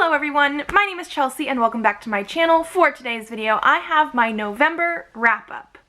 Hello everyone, my name is Chelsea and welcome back to my channel. For today's video, I have my November wrap-up.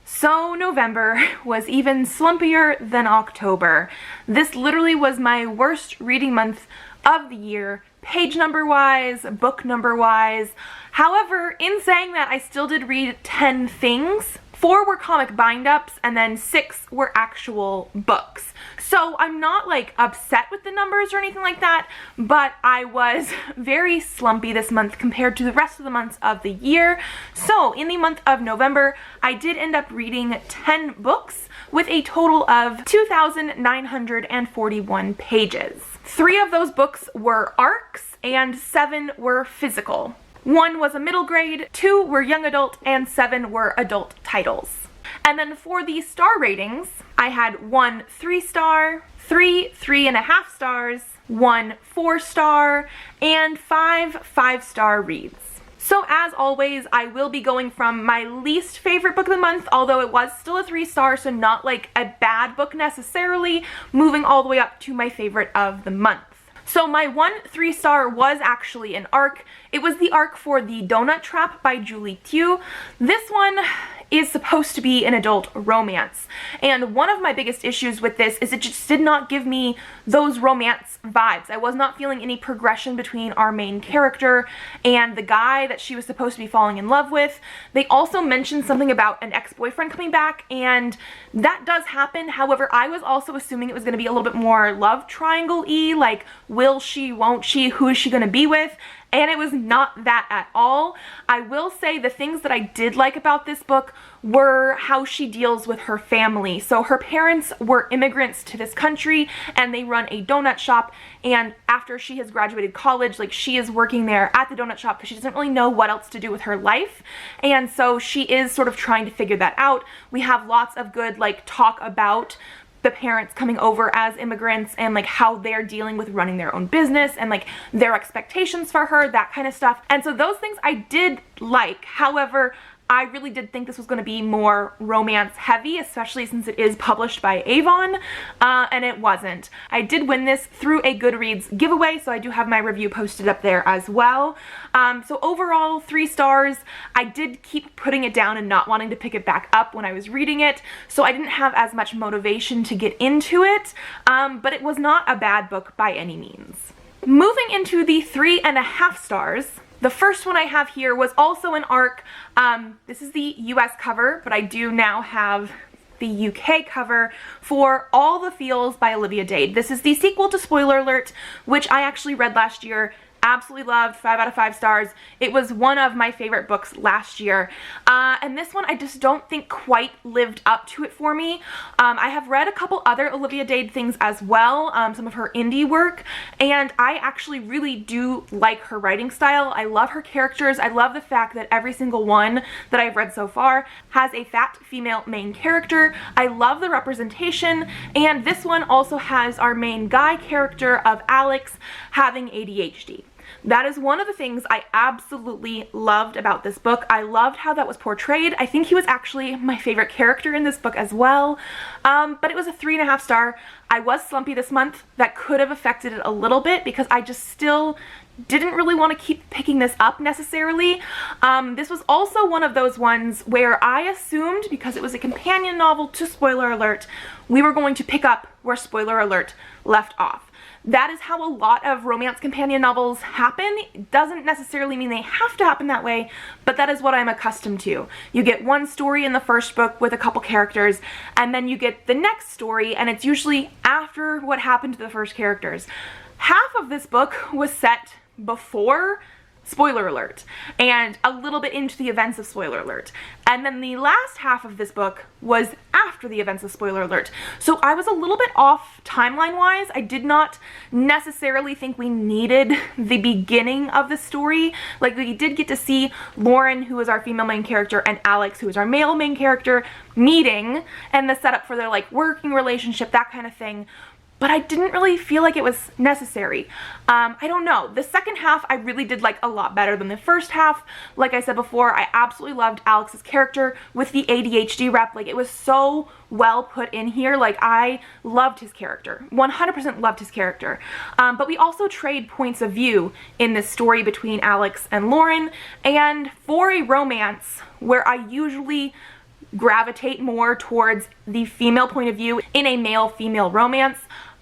So November was even slumpier than October. This literally was my worst reading month of the year, page number wise, book number wise. However, in saying that, I still did read 10 things. 4 were comic bind-ups and then 6 were actual books. So I'm not like upset with the numbers or anything like that, but I was very slumpy this month compared to the rest of the months of the year. So in the month of November, I did end up reading 10 books with a total of 2,941 pages. 3 of those books were arcs and 7 were physical. 1 was a middle grade, 2 were young adult, and 7 were adult titles. And then for the star ratings, I had 1 3-star, 3 3.5 stars, 1 4-star, and 5 5-star reads. So as always, I will be going from my least favorite book of the month, although it was still a 3-star, so not like a bad book necessarily, moving all the way up to my favorite of the month. So my 1 3-star was actually an arc. It was the arc for The Donut Trap by Julie Tew. This one is supposed to be an adult romance. And one of my biggest issues with this is it just did not give me those romance vibes. I was not feeling any progression between our main character and the guy that she was supposed to be falling in love with. They also mentioned something about an ex-boyfriend coming back, and that does happen. However, I was also assuming it was going to be a little bit more love triangle-y, like will she, won't she, who is she going to be with? And it was not that at all. I will say the things that I did like about this book were how she deals with her family. So her parents were immigrants to this country and they run a donut shop, and after she has graduated college, like she is working there at the donut shop because she doesn't really know what else to do with her life, and so she is sort of trying to figure that out. We have lots of good like talk about the parents coming over as immigrants and like how they're dealing with running their own business and like their expectations for her, that kind of stuff. And so those things I did like. However, I really did think this was going to be more romance heavy, especially since it is published by Avon, and it wasn't. I did win this through a Goodreads giveaway, so I do have my review posted up there as well. So overall, 3 stars. I did keep putting it down and not wanting to pick it back up when I was reading it, so I didn't have as much motivation to get into it, but it was not a bad book by any means. Moving into the 3.5 stars, the first one I have here was also an arc. This is the US cover, but I do now have the UK cover for All the Feels by Olivia Dade. This is the sequel to Spoiler Alert, which I actually read last year. Absolutely loved, 5 out of 5 stars. It was one of my favorite books last year. And this one I just don't think quite lived up to it for me. I have read a couple other Olivia Dade things as well, some of her indie work, and I actually really do like her writing style. I love her characters. I love the fact that every single one that I've read so far has a fat female main character. I love the representation, and this one also has our main guy character of Alex having ADHD. That is one of the things I absolutely loved about this book. I loved how that was portrayed. I think he was actually my favorite character in this book as well. But it was a 3.5 star. I was slumpy this month. That could have affected it a little bit because I just still didn't really want to keep picking this up necessarily. This was also one of those ones where I assumed, because it was a companion novel to Spoiler Alert, we were going to pick up where Spoiler Alert left off. That is how a lot of romance companion novels happen. It doesn't necessarily mean they have to happen that way, but that is what I'm accustomed to. You get one story in the first book with a couple characters, and then you get the next story, and it's usually after what happened to the first characters. Half of this book was set before Spoiler Alert and a little bit into the events of Spoiler Alert, and then the last half of this book was after the events of Spoiler Alert. So I was a little bit off timeline wise. I did not necessarily think we needed the beginning of the story. Like, we did get to see Lauren, who is our female main character, and Alex, who is our male main character, meeting and the setup for their like working relationship, that kind of thing. but I didn't really feel like it was necessary. I don't know. The second half I really did like a lot better than the first half. Like I said before, I absolutely loved Alex's character with the ADHD rep. Like, it was so well put in here. Like, I loved his character. 100% loved his character. But we also trade points of view in this story between Alex and Lauren, and for a romance where I usually gravitate more towards the female point of view in a male-female romance,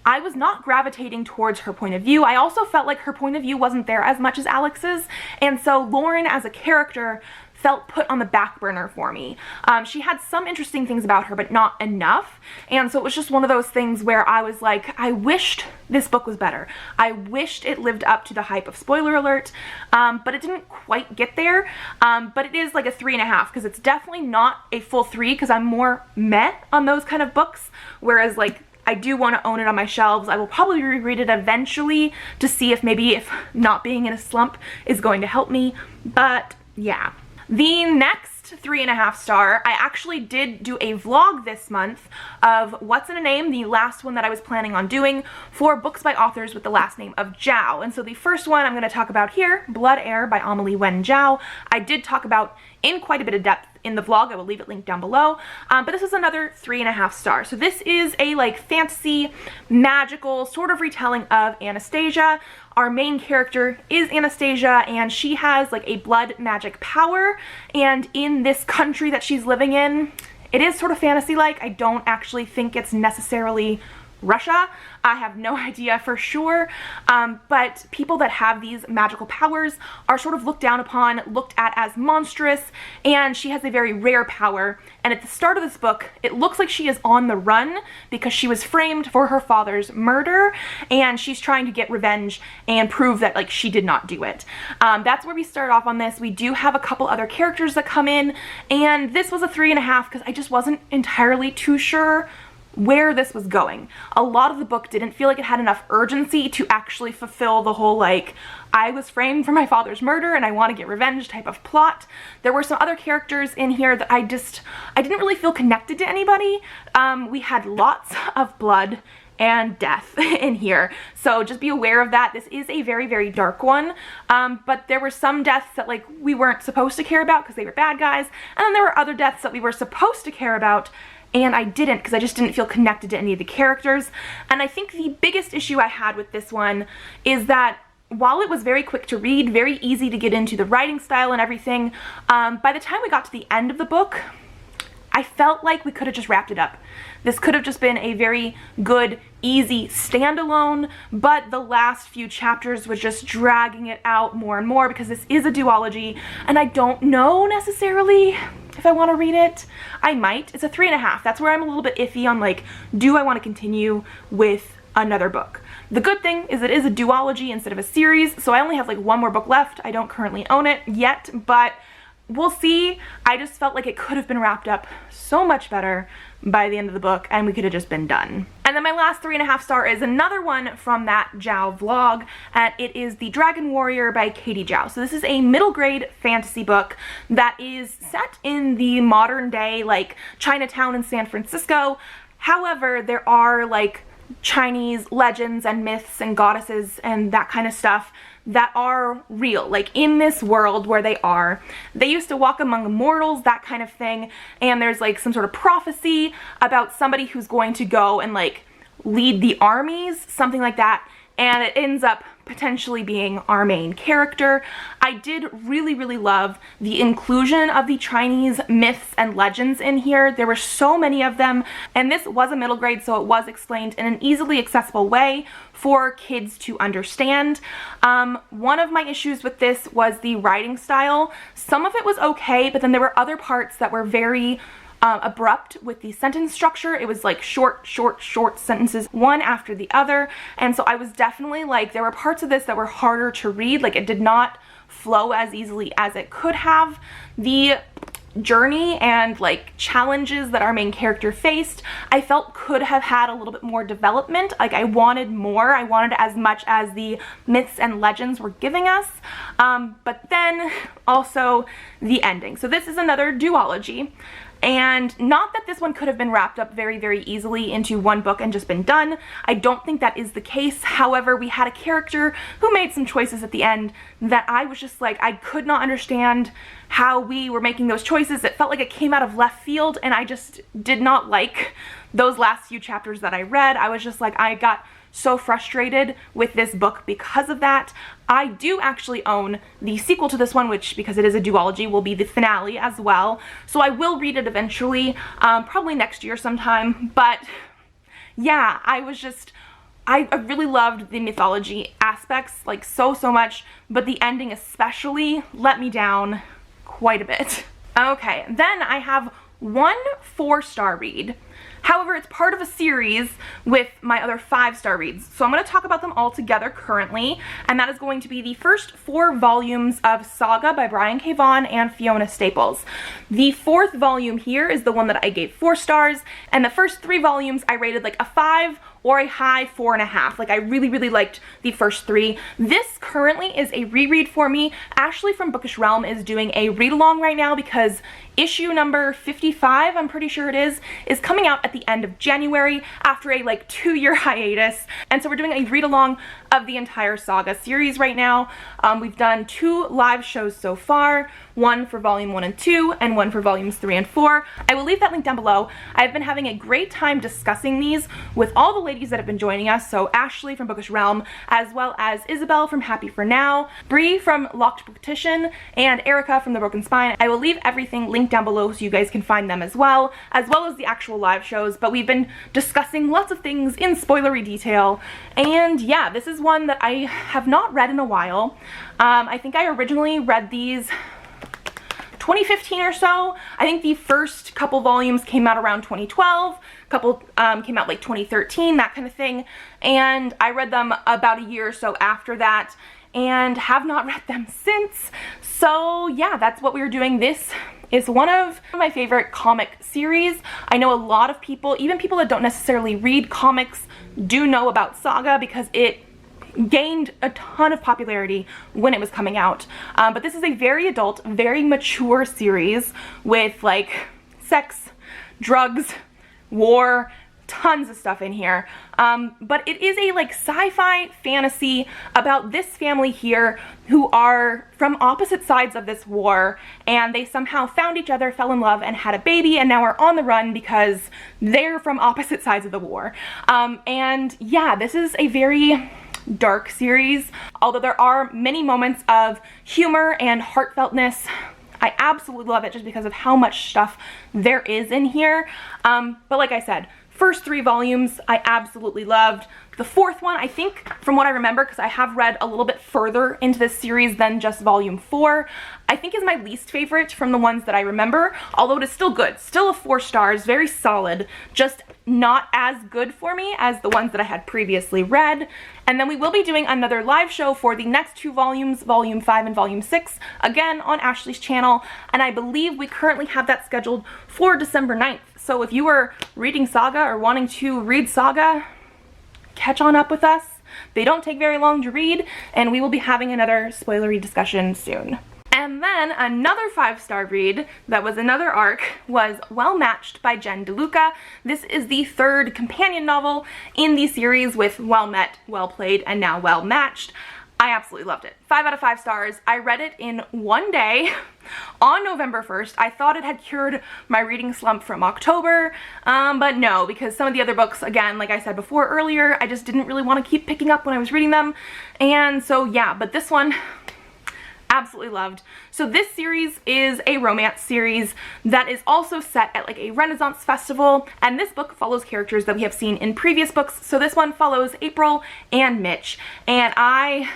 I was not gravitating towards her point of view. I also felt like her point of view wasn't there as much as Alex's, and so Lauren as a character felt put on the back burner for me. She had some interesting things about her, but not enough, and so it was just one of those things where I was like, I wished this book was better. I wished it lived up to the hype of spoiler alert, but it didn't quite get there, but it is like a 3.5, because it's definitely not a full 3, because I'm more meh on those kind of books, whereas like I do want to own it on my shelves. I will probably reread it eventually to see if maybe if not being in a slump is going to help me, but yeah. The next 3.5 star, I actually did do a vlog this month of What's in a Name, the last one that I was planning on doing for books by authors with the last name of Zhao. And so the first one I'm going to talk about here, Blood Heir by Amelie Wen Zhao, I did talk about in quite a bit of depth in the vlog. I will leave it linked down below. But this is another 3.5 stars. So this is a like fantasy, magical sort of retelling of Anastasia. Our main character is Anastasia, and she has like a blood magic power, and in this country that she's living in, it is sort of fantasy-like. I don't actually think it's necessarily Russia. I have no idea for sure, but people that have these magical powers are sort of looked down upon, looked at as monstrous, and she has a very rare power, and at the start of this book, it looks like she is on the run because she was framed for her father's murder, and she's trying to get revenge and prove that like she did not do it. That's where we start off on this. We do have a couple other characters that come in, and this was a 3.5 because I just wasn't entirely too sure where this was going. A lot of the book didn't feel like it had enough urgency to actually fulfill the whole like, I was framed for my father's murder and I want to get revenge type of plot. There were some other characters in here that I didn't really feel connected to anybody. We had lots of blood and death in here, so just be aware of that. This is a very, very dark one, but there were some deaths that like we weren't supposed to care about because they were bad guys, and then there were other deaths that we were supposed to care about and I didn't because I just didn't feel connected to any of the characters. And I think the biggest issue I had with this one is that while it was very quick to read, very easy to get into the writing style and everything, by the time we got to the end of the book, I felt like we could have just wrapped it up. This could have just been a very good, easy standalone, but the last few chapters was just dragging it out more and more because this is a duology, and I don't know necessarily if I want to read it. I might. It's a 3.5. That's where I'm a little bit iffy on like, do I want to continue with another book? The good thing is it is a duology instead of a series, so I only have like one more book left. I don't currently own it yet, but we'll see. I just felt like it could have been wrapped up so much better by the end of the book and we could have just been done. And then my last 3.5 star is another one from that Zhao vlog, and it is The Dragon Warrior by Katie Zhao. So this is a middle grade fantasy book that is set in the modern day like Chinatown in San Francisco. However, there are like Chinese legends and myths and goddesses and that kind of stuff that are real, like in this world where they used to walk among mortals, that kind of thing, and there's like some sort of prophecy about somebody who's going to go and like lead the armies, something like that, and it ends up potentially being our main character. I did really, really love the inclusion of the Chinese myths and legends in here. There were so many of them, and this was a middle grade, so it was explained in an easily accessible way for kids to understand. One of my issues with this was the writing style. Some of it was okay, but then there were other parts that were very abrupt with the sentence structure. It was like short sentences, one after the other. And so I was definitely like, there were parts of this that were harder to read. Like it did not flow as easily as it could have. The journey and like challenges that our main character faced, I felt could have had a little bit more development. Like I wanted more. I wanted as much as the myths and legends were giving us. But then also the ending. So this is another duology. And not that this one could have been wrapped up very, very easily into one book and just been done. I don't think that is the case. However, we had a character who made some choices at the end that I was just like, I could not understand how we were making those choices. It felt like it came out of left field, and I just did not like those last few chapters that I read. I was just like, I got so frustrated with this book because of that. I do actually own the sequel to this one, which, because it is a duology, will be the finale as well. So I will read it eventually, probably next year sometime. But yeah, I really loved the mythology aspects, like so much, but the ending especially let me down quite a bit. Okay, then I have one 4-star read. However, it's part of a series with my other 5-star reads. So I'm going to talk about them all together currently, and that is going to be the first 4 volumes of Saga by Brian K. Vaughan and Fiona Staples. The 4th volume here is the one that I gave 4 stars, and the first 3 volumes I rated like a 5 or a high 4.5. Like, I really liked the first 3. This currently is a reread for me. Ashley from Bookish Realm is doing a read-along right now because issue number 55, I'm pretty sure it is coming out at the end of January after a like 2-year hiatus. And so we're doing a read-along of the entire Saga series right now. We've done 2 live shows so far, one for volume 1 and 2 and one for volumes 3 and 4. I will leave that link down below. I've been having a great time discussing these with all the ladies that have been joining us. So Ashley from Bookish Realm, as well as Isabel from Happy for Now, Bree from Locked Petition, and Erica from The Broken Spine. I will leave everything linked down below so you guys can find them as well as the actual live shows. But we've been discussing lots of things in spoilery detail, and yeah, this is one that I have not read in a while. I think I originally read these 2015 or so. I think the first couple volumes came out around 2012, couple came out like 2013, that kind of thing, and I read them about a year or so after that and have not read them since. So yeah, that's what we were doing. This is one of my favorite comic series. I know a lot of people, even people that don't necessarily read comics, do know about Saga because it gained a ton of popularity when it was coming out. But this is a very adult, very mature series with like sex, drugs, war, tons of stuff in here. But it is a like sci-fi fantasy about this family here who are from opposite sides of this war, and they somehow found each other, fell in love, and had a baby, and now are on the run because they're from opposite sides of the war. And yeah, this is a very dark series, although there are many moments of humor and heartfeltness. I absolutely love it just because of how much stuff there is in here. But like I said, first 3 volumes I absolutely loved. The 4th one, I think, from what I remember, because I have read a little bit further into this series than just volume 4, I think is my least favorite from the ones that I remember, although it is still good. Still a 4 stars, very solid, just not as good for me as the ones that I had previously read. And then we will be doing another live show for the next 2 volumes, volume 5 and volume 6, again on Ashley's channel, and I believe we currently have that scheduled for December 9th. So if you are reading Saga or wanting to read Saga, catch on up with us. They don't take very long to read, and we will be having another spoilery discussion soon. And then another 5-star read that was another arc was Well Matched by Jen DeLuca. This is the 3rd companion novel in the series with Well Met, Well Played, and now Well Matched. I absolutely loved it. 5 out of 5 stars. I read it in one day on November 1st. I thought it had cured my reading slump from October, but no, because some of the other books, again, like I said before earlier, I just didn't really want to keep picking up when I was reading them. And so yeah, but this one, absolutely loved. So this series is a romance series that is also set at like a Renaissance festival, and this book follows characters that we have seen in previous books. So this one follows April and Mitch, and I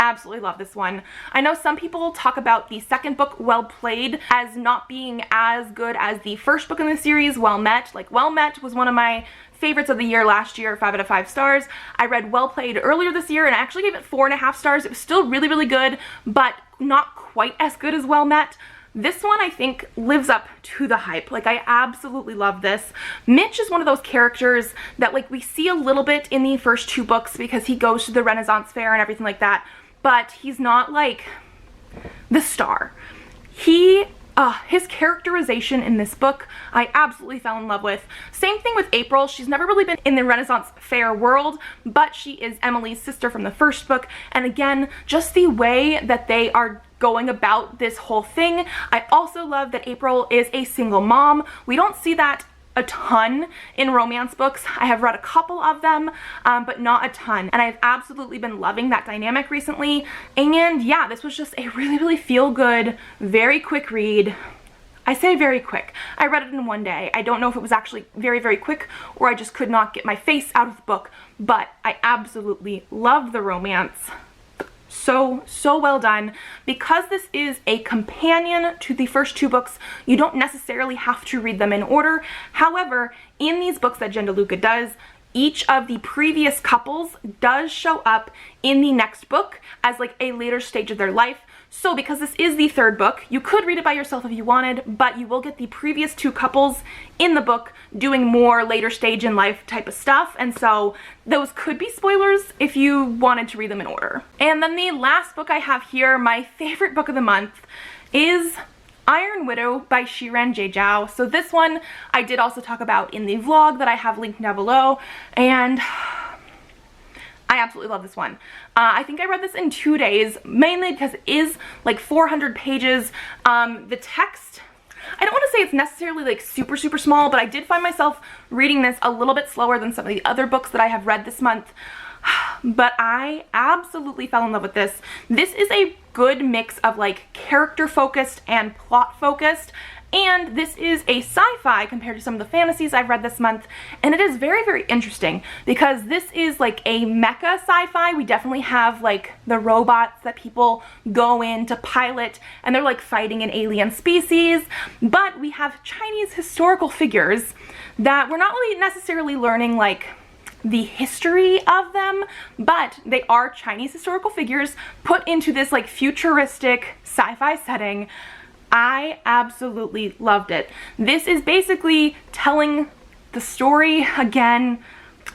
absolutely love this one. I know some people talk about the second book, Well Played, as not being as good as the first book in the series, Well Met. Like, Well Met was one of my favorites of the year last year, 5 out of 5 stars. I read Well Played earlier this year and I actually gave it 4.5 stars. It was still really good, but not quite as good as Well Met. This one, I think, lives up to the hype. Like, I absolutely love this. Mitch is one of those characters that, like, we see a little bit in the first 2 books because he goes to the Renaissance Fair and everything like that, but he's not, like, the star. He His characterization in this book, I absolutely fell in love with. Same thing with April. She's never really been in the Renaissance fair world, but she is Emily's sister from the first book. And again, just the way that they are going about this whole thing. I also love that April is a single mom. We don't see that a ton in romance books. I have read a couple of them, but not a ton. And I've absolutely been loving that dynamic recently. And yeah, this was just a really, really feel-good, very quick read. I say very quick. I read it in one day. I don't know if it was actually very, very quick or I just could not get my face out of the book, but I absolutely love the romance. So well done. Because this is a companion to the first two books, you don't necessarily have to read them in order. However, in these books that Jen DeLuca does, each of the previous couples does show up in the next book as like a later stage of their life. So because this is the third book, you could read it by yourself if you wanted, but you will get the previous two couples in the book doing more later stage in life type of stuff. And so those could be spoilers if you wanted to read them in order. And then the last book I have here, my favorite book of the month, is Iron Widow by chelsea.zhao. So this one I did also talk about in the vlog that I have linked down below, and I absolutely love this one. I think I read this in 2 days, mainly because it is like 400 pages. The text, I don't want to say it's necessarily like super small, but I did find myself reading this a little bit slower than some of the other books that I have read this month. But I absolutely fell in love with this. This is a good mix of like character focused and plot focused. And this is a sci-fi compared to some of the fantasies I've read this month. And it is very interesting because this is like a mecha sci-fi. We definitely have like the robots that people go in to pilot and they're like fighting an alien species. But we have Chinese historical figures that we're not really necessarily learning like the history of them, but they are Chinese historical figures put into this like futuristic sci-fi setting. I absolutely loved it. This is basically telling the story, again,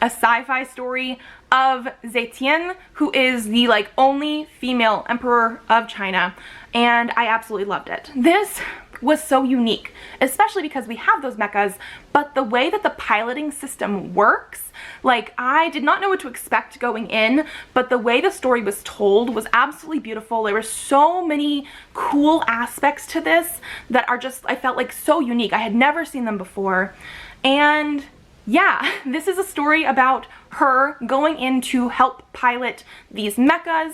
a sci-fi story of Zetian, who is the like only female emperor of China, and I absolutely loved it. This was so unique, especially because we have those mechas, but the way that the piloting system works, like I did not know what to expect going in, but the way the story was told was absolutely beautiful. There were so many cool aspects to this that are just, I felt like so unique. I had never seen them before. And yeah, this is a story about her going in to help pilot these mechas.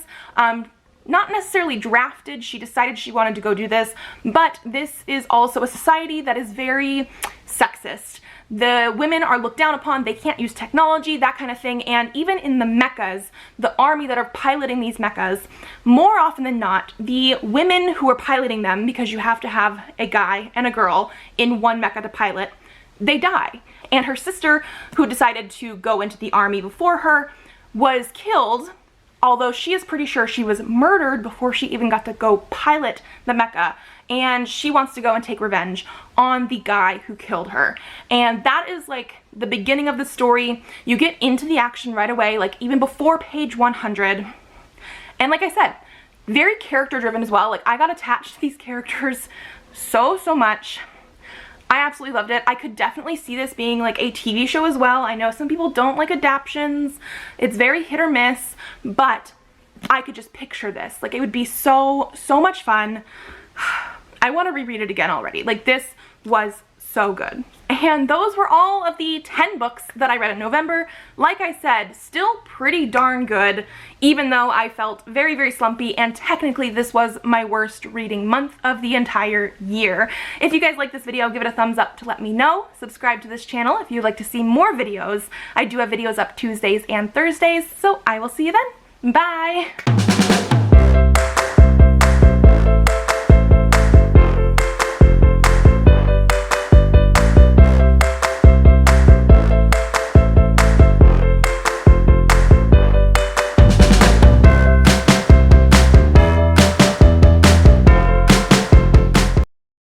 Not necessarily drafted, she decided she wanted to go do this, but this is also a society that is very sexist. The women are looked down upon, they can't use technology, that kind of thing, and even in the mechas, the army that are piloting these mechas, more often than not, the women who are piloting them, because you have to have a guy and a girl in one mecha to pilot, they die. And her sister, who decided to go into the army before her, was killed, although she is pretty sure she was murdered before she even got to go pilot the mecha, and she wants to go and take revenge on the guy who killed her. And that is like the beginning of the story. You get into the action right away, like even before page 100. And like I said, very character driven as well. Like I got attached to these characters so much. I absolutely loved it. I could definitely see this being like a TV show as well. I know some people don't like adaptions. It's very hit or miss, but I could just picture this. Like it would be so much fun. I want to reread it again already. Like this was so good. And those were all of the 10 books that I read in November. Like I said, still pretty darn good, even though I felt very slumpy, and technically this was my worst reading month of the entire year. If you guys like this video, give it a thumbs up to let me know. Subscribe to this channel if you'd like to see more videos. I do have videos up Tuesdays and Thursdays, so I will see you then. Bye!